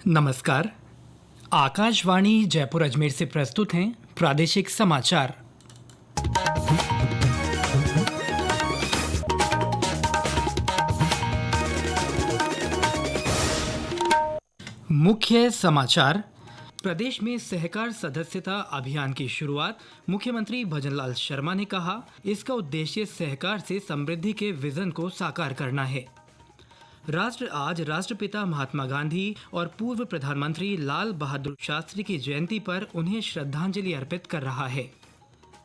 नमस्कार। आकाशवाणी जयपुर अजमेर से प्रस्तुत हैं प्रादेशिक समाचार। मुख्य समाचार। प्रदेश में सहकार सदस्यता अभियान की शुरुआत। मुख्यमंत्री भजनलाल शर्मा ने कहा, इसका उद्देश्य सहकार से समृद्धि के विजन को साकार करना है। राष्ट्र आज राष्ट्रपिता महात्मा गांधी और पूर्व प्रधानमंत्री लाल बहादुर शास्त्री की जयंती पर उन्हें श्रद्धांजलि अर्पित कर रहा है।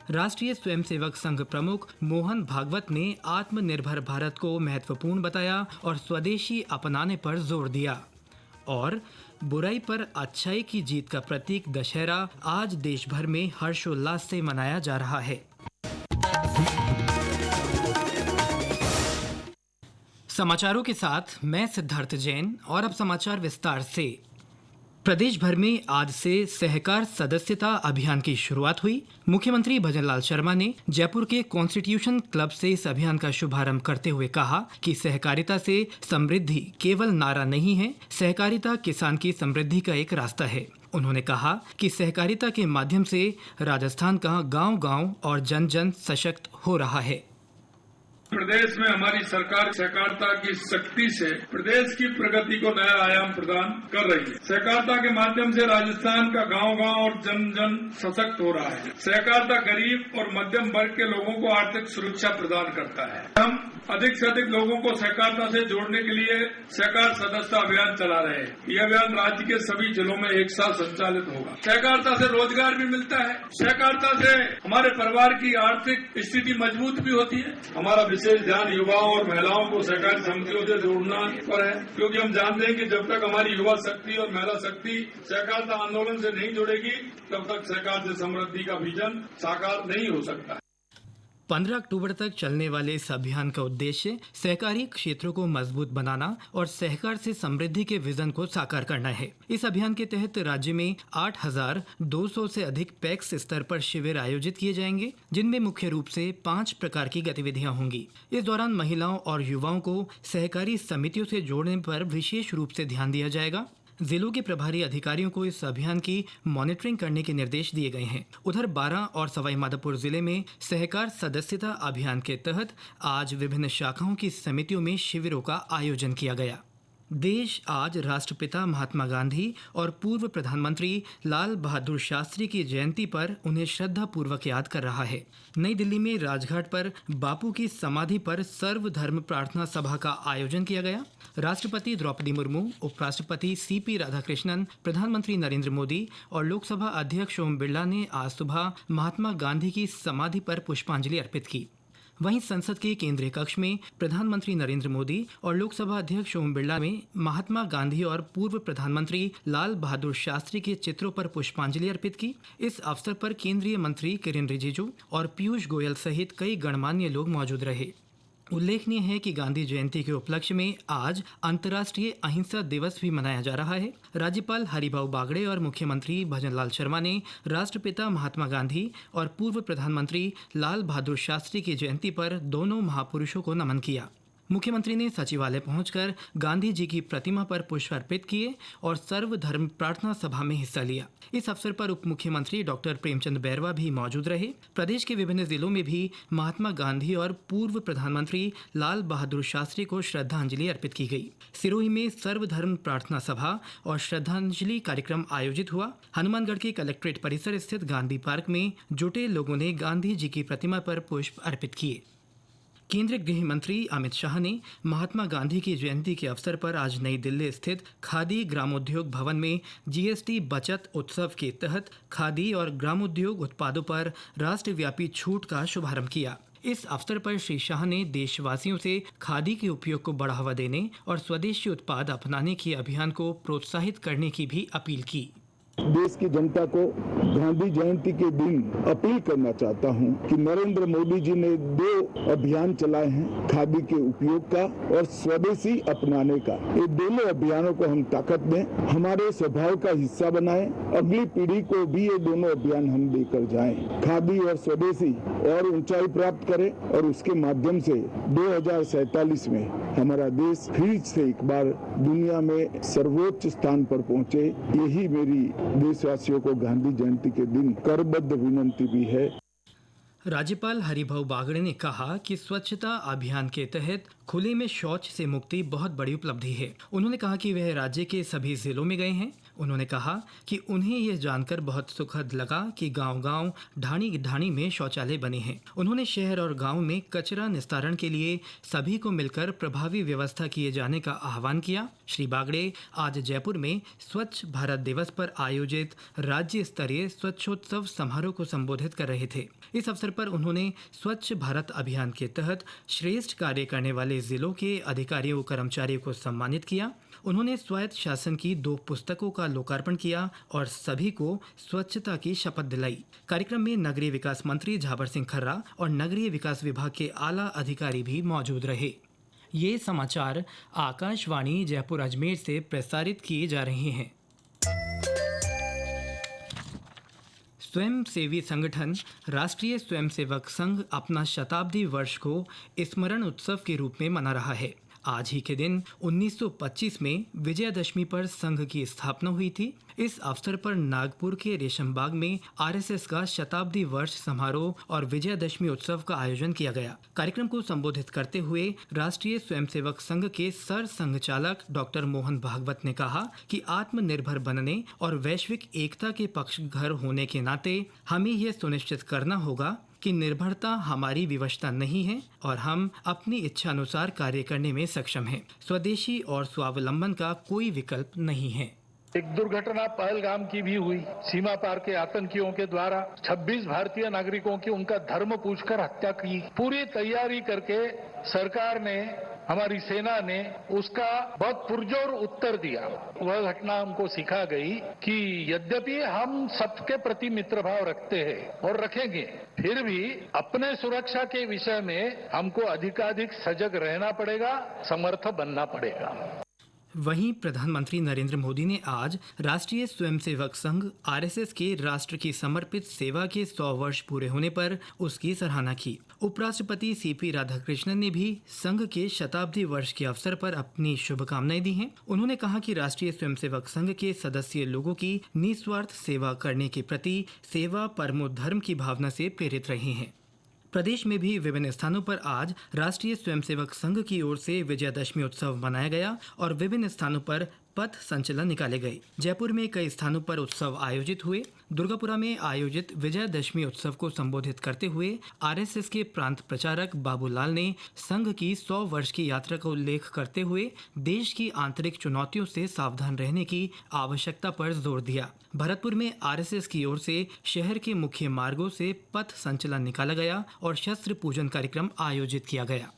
राष्ट्रीय स्वयंसेवक संघ प्रमुख मोहन भागवत ने आत्मनिर्भर भारत को महत्वपूर्ण बताया और स्वदेशी अपनाने पर जोर दिया। और बुराई पर अच्छाई की जीत का प्रतीक दशहरा आज देश भर में हर्षोल्लास से मनाया जा रहा है। समाचारों के साथ मैं सिद्धार्थ जैन और अब समाचार विस्तार से। प्रदेश भर में आज से सहकार सदस्यता अभियान की शुरुआत हुई। मुख्यमंत्री भजनलाल शर्मा ने जयपुर के कॉन्स्टिट्यूशन क्लब से इस अभियान का शुभारंभ करते हुए कहा कि सहकारिता से समृद्धि केवल नारा नहीं है, सहकारिता किसान की समृद्धि का एक रास्ता है। उन्होंने कहा कि सहकारिता के माध्यम से राजस्थान का गांव-गांव और जन-जन सशक्त हो रहा है। प्रदेश में हमारी सरकार सहकारिता की शक्ति से प्रदेश की प्रगति को नया आयाम प्रदान कर रही है। सहकारिता के माध्यम से राजस्थान का गांव-गांव और जन-जन सशक्त हो रहा है। सहकारिता गरीब और मध्यम वर्ग के लोगों को आर्थिक सुरक्षा प्रदान करता है। हम अधिक से अधिक लोगों को सहकारिता से जोड़ने के लिए सहकार सदस्यता अभियान चला रहे हैं। यह अभियान राज्य के सभी जिलों में एक साथ संचालित होगा। सहकारिता से रोजगार भी मिलता है। सहकारिता से हमारे परिवार की आर्थिक स्थिति मजबूत भी होती है। हमारा विशेष ध्यान युवाओं और महिलाओं को सहकारी समितियों से जोड़ना पर है, क्योंकि हम जानते हैं कि जब तक हमारी युवा शक्ति और महिला शक्ति सहकारिता आंदोलन से नहीं जुड़ेगी, तब तक सहकार से समृद्धि का विजन साकार नहीं हो सकता है। 15 अक्टूबर तक चलने वाले इस अभियान का उद्देश्य सहकारी क्षेत्रों को मजबूत बनाना और सहकार से समृद्धि के विजन को साकार करना है। इस अभियान के तहत राज्य में 8,200 से अधिक पैक्स स्तर पर शिविर आयोजित किए जाएंगे, जिनमें मुख्य रूप से 5 प्रकार की गतिविधियां होंगी। इस दौरान महिलाओं और युवाओं को सहकारी समितियों से जोड़ने पर विशेष रूप से ध्यान दिया जाएगा। जिलों के प्रभारी अधिकारियों को इस अभियान की मॉनिटरिंग करने के निर्देश दिए गए हैं। उधर बारां और सवाईमाधोपुर जिले में सहकार सदस्यता अभियान के तहत आज विभिन्न शाखाओं की समितियों में शिविरों का आयोजन किया गया। देश आज राष्ट्रपिता महात्मा गांधी और पूर्व प्रधानमंत्री लाल बहादुर शास्त्री की जयंती पर उन्हें श्रद्धापूर्वक याद कर रहा है। नई दिल्ली में राजघाट पर बापू की समाधि पर सर्वधर्म प्रार्थना सभा का आयोजन किया गया। राष्ट्रपति द्रौपदी मुर्मू, उपराष्ट्रपति सीपी राधाकृष्णन, प्रधानमंत्री नरेंद्र मोदी और लोकसभा अध्यक्ष ओम बिरला ने आज सुबह महात्मा गांधी की समाधि पर पुष्पांजलि अर्पित की। वहीं संसद के केंद्रीय कक्ष में प्रधानमंत्री नरेंद्र मोदी और लोकसभा अध्यक्ष ओम बिरला में महात्मा गांधी और पूर्व प्रधानमंत्री लाल बहादुर शास्त्री के चित्रों पर पुष्पांजलि अर्पित की। इस अवसर पर केंद्रीय मंत्री किरेन रिजिजू और पीयूष गोयल सहित कई गणमान्य लोग मौजूद रहे। उल्लेखनीय है कि गांधी जयंती के उपलक्ष्य में आज अंतर्राष्ट्रीय अहिंसा दिवस भी मनाया जा रहा है। राज्यपाल हरिभाऊ बागड़े और मुख्यमंत्री भजनलाल शर्मा ने राष्ट्रपिता महात्मा गांधी और पूर्व प्रधानमंत्री लाल बहादुर शास्त्री की जयंती पर दोनों महापुरुषों को नमन किया। मुख्यमंत्री ने सचिवालय पहुंचकर गांधी जी की प्रतिमा पर पुष्प अर्पित किए और सर्वधर्म प्रार्थना सभा में हिस्सा लिया। इस अवसर पर उप मुख्यमंत्री डॉक्टर प्रेमचंद बैरवा भी मौजूद रहे। प्रदेश के विभिन्न जिलों में भी महात्मा गांधी और पूर्व प्रधानमंत्री लाल बहादुर शास्त्री को श्रद्धांजलि अर्पित की गई। सिरोही में सर्वधर्म प्रार्थना सभा और श्रद्धांजलि कार्यक्रम आयोजित हुआ। हनुमानगढ़ के कलेक्ट्रेट परिसर स्थित गांधी पार्क में जुटे लोगों ने गांधी जी की प्रतिमा पर पुष्प अर्पित किए। केंद्रीय गृह मंत्री अमित शाह ने महात्मा गांधी की जयंती के अवसर पर आज नई दिल्ली स्थित खादी ग्रामोद्योग भवन में जीएसटी बचत उत्सव के तहत खादी और ग्रामोद्योग उत्पादों पर राष्ट्रव्यापी छूट का शुभारंभ किया। इस अवसर पर श्री शाह ने देशवासियों से खादी के उपयोग को बढ़ावा देने और स्वदेशी उत्पाद अपनाने के अभियान को प्रोत्साहित करने की भी अपील की। देश की जनता को गांधी जयंती के दिन अपील करना चाहता हूं कि नरेंद्र मोदी जी ने 2 अभियान चलाए हैं, खादी के उपयोग का और स्वदेशी अपनाने का। ये दोनों अभियानों को हम ताकत दें, हमारे स्वभाव का हिस्सा बनाएं, अगली पीढ़ी को भी ये दोनों अभियान हम देकर जाएं। खादी और स्वदेशी और ऊंचाई प्राप्त करे और उसके माध्यम से 2047 में हमारा देश फिर से एक बार दुनिया में सर्वोच्च स्थान पर पहुंचे। यही मेरी देशवासियों को गांधी जयंती के दिन करबद्ध विनंती भी है। राज्यपाल हरिभाऊ बागड़े ने कहा कि स्वच्छता अभियान के तहत खुले में शौच से मुक्ति बहुत बड़ी उपलब्धि है। उन्होंने कहा कि वह राज्य के सभी जिलों में गए हैं। उन्होंने कहा कि उन्हें यह जानकर बहुत सुखद लगा कि गांव-गांव, ढाणी-ढाणी में शौचालय बने हैं। उन्होंने शहर और गांव में कचरा निस्तारण के लिए सभी को मिलकर प्रभावी व्यवस्था किए जाने का आह्वान किया। श्री बागड़े आज जयपुर में स्वच्छ भारत दिवस पर आयोजित राज्य स्तरीय स्वच्छोत्सव समारोह को संबोधित कर रहे थे। इस अवसर पर उन्होंने स्वच्छ भारत अभियान के तहत श्रेष्ठ कार्य करने वाले जिलों के अधिकारियों और कर्मचारियों को सम्मानित किया। उन्होंने स्वायत्त शासन की 2 पुस्तकों का लोकार्पण किया और सभी को स्वच्छता की शपथ दिलाई। कार्यक्रम में नगरीय विकास मंत्री झाबर सिंह खर्रा और नगरीय विकास विभाग के आला अधिकारी भी मौजूद रहे। ये समाचार आकाशवाणी जयपुर अजमेर से प्रसारित किए जा रहे हैं। स्वयंसेवी संगठन राष्ट्रीय स्वयंसेवक संघ अपना शताब्दी वर्ष को स्मरण उत्सव के रूप में मना रहा है। आज ही के दिन 1925 में विजयादशमी पर संघ की स्थापना हुई थी। इस अवसर पर नागपुर के रेशमबाग में आरएसएस का शताब्दी वर्ष समारोह और विजयादशमी उत्सव का आयोजन किया गया। कार्यक्रम को संबोधित करते हुए राष्ट्रीय स्वयंसेवक संघ के सर संघचालक डॉक्टर मोहन भागवत ने कहा कि आत्मनिर्भर बनने और वैश्विक एकता के पक्षधर होने के नाते हमें यह सुनिश्चित करना होगा कि निर्भरता हमारी विवशता नहीं है और हम अपनी इच्छा अनुसार कार्य करने में सक्षम हैं। स्वदेशी और स्वावलंबन का कोई विकल्प नहीं है। एक दुर्घटना पहलगाम की भी हुई। सीमा पार के आतंकियों के द्वारा 26 भारतीय नागरिकों की उनका धर्म पूछकर हत्या की। पूरी तैयारी करके सरकार ने, हमारी सेना ने उसका बहुत पुरजोर उत्तर दिया। वह घटना हमको सिखा गई कि यद्यपि हम सबके प्रति मित्र भाव रखते हैं और रखेंगे, फिर भी अपने सुरक्षा के विषय में हमको अधिकाधिक सजग रहना पड़ेगा, समर्थ बनना पड़ेगा। वहीं प्रधानमंत्री नरेंद्र मोदी ने आज राष्ट्रीय स्वयंसेवक संघ आरएसएस के राष्ट्र की समर्पित सेवा के 100 वर्ष पूरे होने पर उसकी सराहना की। उपराष्ट्रपति सीपी राधाकृष्णन ने भी संघ के शताब्दी वर्ष के अवसर पर अपनी शुभकामनाएं दी हैं। उन्होंने कहा कि राष्ट्रीय स्वयंसेवक संघ के सदस्य लोगों की निस्वार्थ सेवा करने के प्रति सेवा परमो धर्म की भावना से प्रेरित रहे हैं। प्रदेश में भी विभिन्न स्थानों पर आज राष्ट्रीय स्वयंसेवक संघ की ओर से विजयादशमी उत्सव मनाया गया और विभिन्न स्थानों पर पथ संचलन निकाले गए। जयपुर में कई स्थानों पर उत्सव आयोजित हुए। दुर्गापुरा में आयोजित विजयादशमी उत्सव को संबोधित करते हुए आरएसएस के प्रांत प्रचारक बाबूलाल ने संघ की 100 वर्ष की यात्रा का उल्लेख करते हुए देश की आंतरिक चुनौतियों से सावधान रहने की आवश्यकता पर जोर दिया। भरतपुर में आरएसएस की ओर से शहर के मुख्य मार्गों से पथ संचलन निकाला गया और शस्त्र पूजन कार्यक्रम आयोजित किया गया।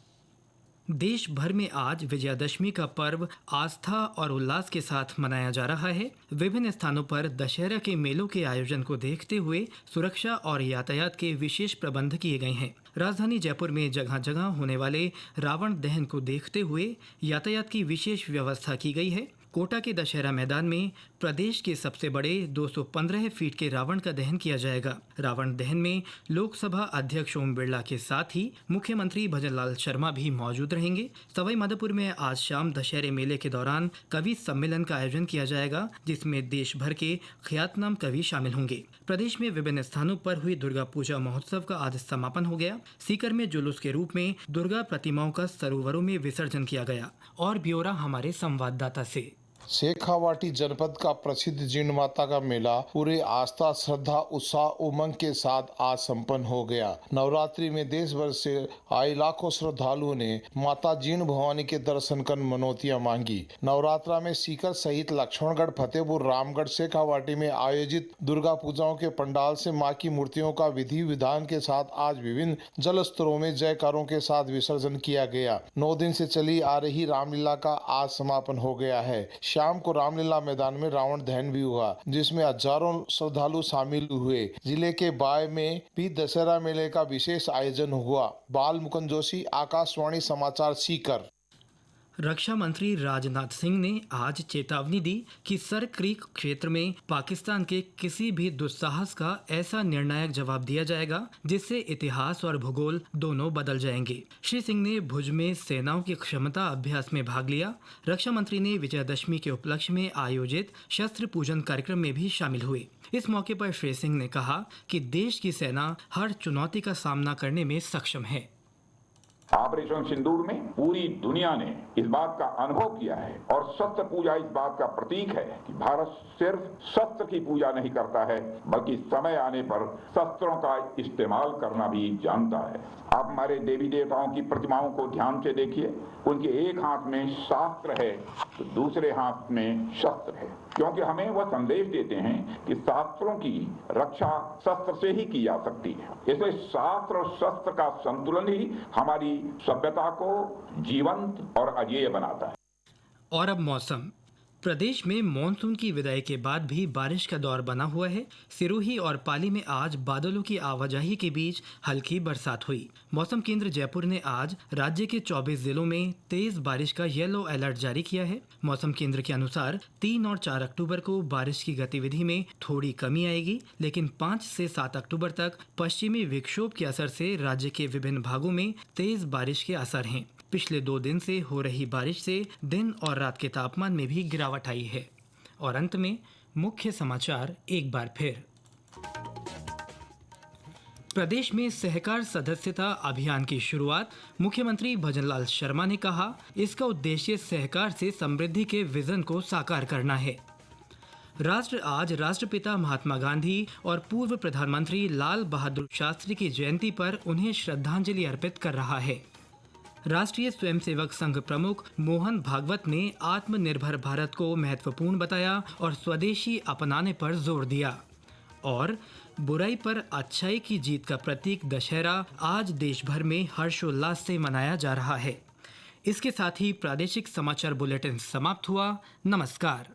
देश भर में आज विजयादशमी का पर्व आस्था और उल्लास के साथ मनाया जा रहा है। विभिन्न स्थानों पर दशहरा के मेलों के आयोजन को देखते हुए सुरक्षा और यातायात के विशेष प्रबंध किए गए हैं। राजधानी जयपुर में जगह जगह होने वाले रावण दहन को देखते हुए यातायात की विशेष व्यवस्था की गई है। कोटा के दशहरा मैदान में प्रदेश के सबसे बड़े 215 फीट के रावण का दहन किया जाएगा। रावण दहन में लोकसभा अध्यक्ष ओम बिरला के साथ ही मुख्यमंत्री भजनलाल शर्मा भी मौजूद रहेंगे। सवाई माधोपुर में आज शाम दशहरे मेले के दौरान कवि सम्मेलन का आयोजन किया जाएगा, जिसमें देश भर के ख्यातनाम कवि शामिल होंगे। प्रदेश में विभिन्न स्थानों पर हुई दुर्गा पूजा महोत्सव का आज समापन हो गया। सीकर में जुलूस के रूप में दुर्गा प्रतिमाओं का सरोवरों में विसर्जन किया गया। और ब्यौरा हमारे संवाददाता से। शेखावाटी जनपद का प्रसिद्ध जीर्ण माता का मेला पूरे आस्था, श्रद्धा, उत्साह, उमंग के साथ आज संपन्न हो गया। नवरात्रि में देश भर से आए लाखों श्रद्धालुओं ने माता जीर्ण भवानी के दर्शन कर मनौतियां मांगी। नवरात्रा में सीकर सहित लक्ष्मणगढ़, फतेहपुर, रामगढ़, शेखावाटी में आयोजित दुर्गा पूजाओं के पंडाल से मां की मूर्तियों का विधि विधान के साथ आज विभिन्न जल स्तरों में जयकारों के साथ विसर्जन किया गया। 9 दिन से चली आ रही रामलीला का आज समापन हो गया है। शाम को रामलीला मैदान में रावण दहन भी हुआ, जिसमें हजारों श्रद्धालु शामिल हुए। जिले के बाय में भी दशहरा मेले का विशेष आयोजन हुआ। बाल मुकुंद जोशी, आकाशवाणी समाचार, सीकर। रक्षा मंत्री राजनाथ सिंह ने आज चेतावनी दी कि सर क्रीक क्षेत्र में पाकिस्तान के किसी भी दुस्साहस का ऐसा निर्णायक जवाब दिया जाएगा जिससे इतिहास और भूगोल दोनों बदल जाएंगे। श्री सिंह ने भुज में सेनाओं की क्षमता अभ्यास में भाग लिया। रक्षा मंत्री ने विजयदशमी के उपलक्ष्य में आयोजित शस्त्र पूजन कार्यक्रम में भी शामिल हुए। इस मौके पर श्री सिंह ने कहा कि देश की सेना हर चुनौती का सामना करने में सक्षम है। ऑपरेशन सिंदूर में पूरी दुनिया ने इस बात का अनुभव किया है और शस्त्र पूजा इस बात का प्रतीक है कि भारत सिर्फ शस्त्र की पूजा नहीं करता है बल्कि समय आने पर शस्त्रों का इस्तेमाल करना भी जानता है। आप हमारे देवी देवताओं की प्रतिमाओं को ध्यान से देखिए, उनके एक हाथ में शास्त्र है तो दूसरे हाथ में शस्त्र है, क्योंकि हमें वह संदेश देते हैं कि शास्त्रों की रक्षा शस्त्र से ही की जा सकती है। इसलिए शास्त्र और शस्त्र का संतुलन ही हमारी सभ्यता को जीवंत और अजेय बनाता है। और अब मौसम। प्रदेश में मानसून की विदाई के बाद भी बारिश का दौर बना हुआ है। सिरोही और पाली में आज बादलों की आवाजाही के बीच हल्की बरसात हुई। मौसम केंद्र जयपुर ने आज राज्य के 24 जिलों में तेज बारिश का येलो अलर्ट जारी किया है। मौसम केंद्र के अनुसार 3 और 4 अक्टूबर को बारिश की गतिविधि में थोड़ी कमी आएगी, लेकिन 5 से 7 अक्टूबर तक पश्चिमी विक्षोभ के असर से राज्य के विभिन्न भागों में तेज बारिश के असर हैं। पिछले 2 दिन से हो रही बारिश से दिन और रात के तापमान में भी गिरावट आई है। और अंत में मुख्य समाचार एक बार फिर। प्रदेश में सहकार सदस्यता अभियान की शुरुआत। मुख्यमंत्री भजनलाल शर्मा ने कहा, इसका उद्देश्य सहकार से समृद्धि के विजन को साकार करना है। राष्ट्र आज राष्ट्रपिता महात्मा गांधी और पूर्व प्रधानमंत्री लाल बहादुर शास्त्री की जयंती पर उन्हें श्रद्धांजलि अर्पित कर रहा है। राष्ट्रीय स्वयंसेवक संघ प्रमुख मोहन भागवत ने आत्मनिर्भर भारत को महत्वपूर्ण बताया और स्वदेशी अपनाने पर जोर दिया। और बुराई पर अच्छाई की जीत का प्रतीक दशहरा आज देश भर में हर्षोल्लास से मनाया जा रहा है। इसके साथ ही प्रादेशिक समाचार बुलेटिन समाप्त हुआ। नमस्कार।